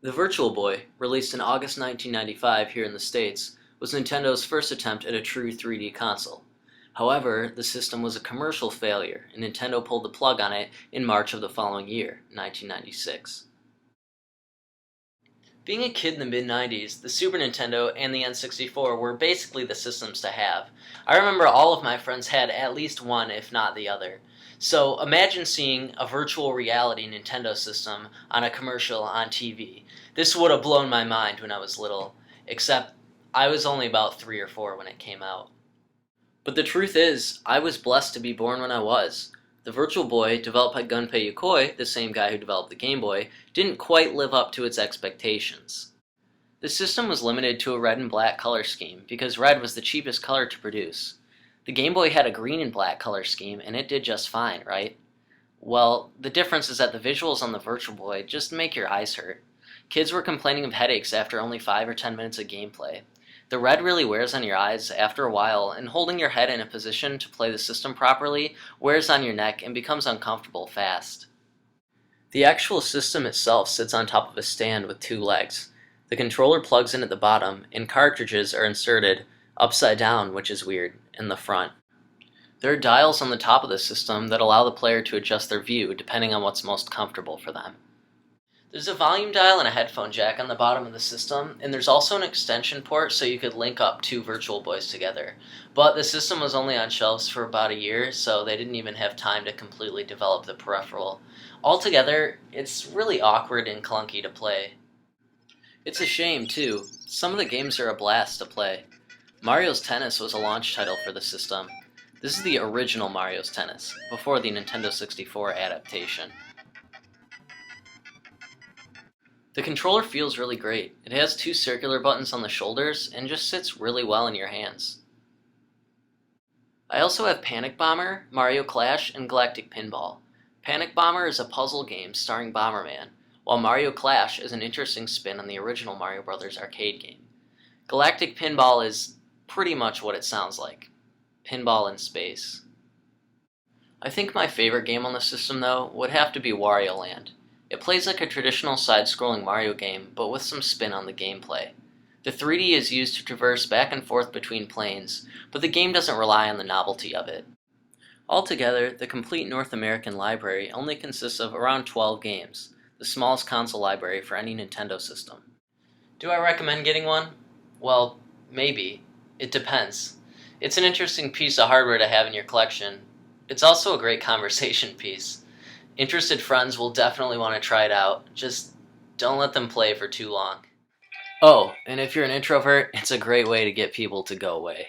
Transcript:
The Virtual Boy, released in August 1995 here in the States, was Nintendo's first attempt at a true 3D console. However, the system was a commercial failure, and Nintendo pulled the plug on it in March of the following year, 1996. Being a kid in the mid-90s, the Super Nintendo and the N64 were basically the systems to have. I remember all of my friends had at least one, if not the other. So imagine seeing a virtual reality Nintendo system on a commercial on TV. This would have blown my mind when I was little, except I was only about 3 or 4 when it came out. But the truth is, I was blessed to be born when I was. The Virtual Boy, developed by Gunpei Yokoi, the same guy who developed the Game Boy, didn't quite live up to its expectations. The system was limited to a red and black color scheme, because red was the cheapest color to produce. The Game Boy had a green and black color scheme, and it did just fine, right? Well, the difference is that the visuals on the Virtual Boy just make your eyes hurt. Kids were complaining of headaches after only 5 or 10 minutes of gameplay. The red really wears on your eyes after a while, and holding your head in a position to play the system properly wears on your neck and becomes uncomfortable fast. The actual system itself sits on top of a stand with 2 legs. The controller plugs in at the bottom, and cartridges are inserted upside down, which is weird, in the front. There are dials on the top of the system that allow the player to adjust their view depending on what's most comfortable for them. There's a volume dial and a headphone jack on the bottom of the system, and there's also an extension port so you could link up 2 Virtual Boys together. But the system was only on shelves for about a year, so they didn't even have time to completely develop the peripheral. Altogether, it's really awkward and clunky to play. It's a shame, too. Some of the games are a blast to play. Mario's Tennis was a launch title for the system. This is the original Mario's Tennis, before the Nintendo 64 adaptation. The controller feels really great. It has 2 circular buttons on the shoulders and just sits really well in your hands. I also have Panic Bomber, Mario Clash, and Galactic Pinball. Panic Bomber is a puzzle game starring Bomberman, while Mario Clash is an interesting spin on the original Mario Bros. Arcade game. Galactic Pinball is pretty much what it sounds like. Pinball in space. I think my favorite game on the system, though, would have to be Wario Land. It plays like a traditional side-scrolling Mario game, but with some spin on the gameplay. The 3D is used to traverse back and forth between planes, but the game doesn't rely on the novelty of it. Altogether, the complete North American library only consists of around 12 games, the smallest console library for any Nintendo system. Do I recommend getting one? Well, maybe. It depends. It's an interesting piece of hardware to have in your collection. It's also a great conversation piece. Interested friends will definitely want to try it out. Just don't let them play for too long. Oh, and if you're an introvert, it's a great way to get people to go away.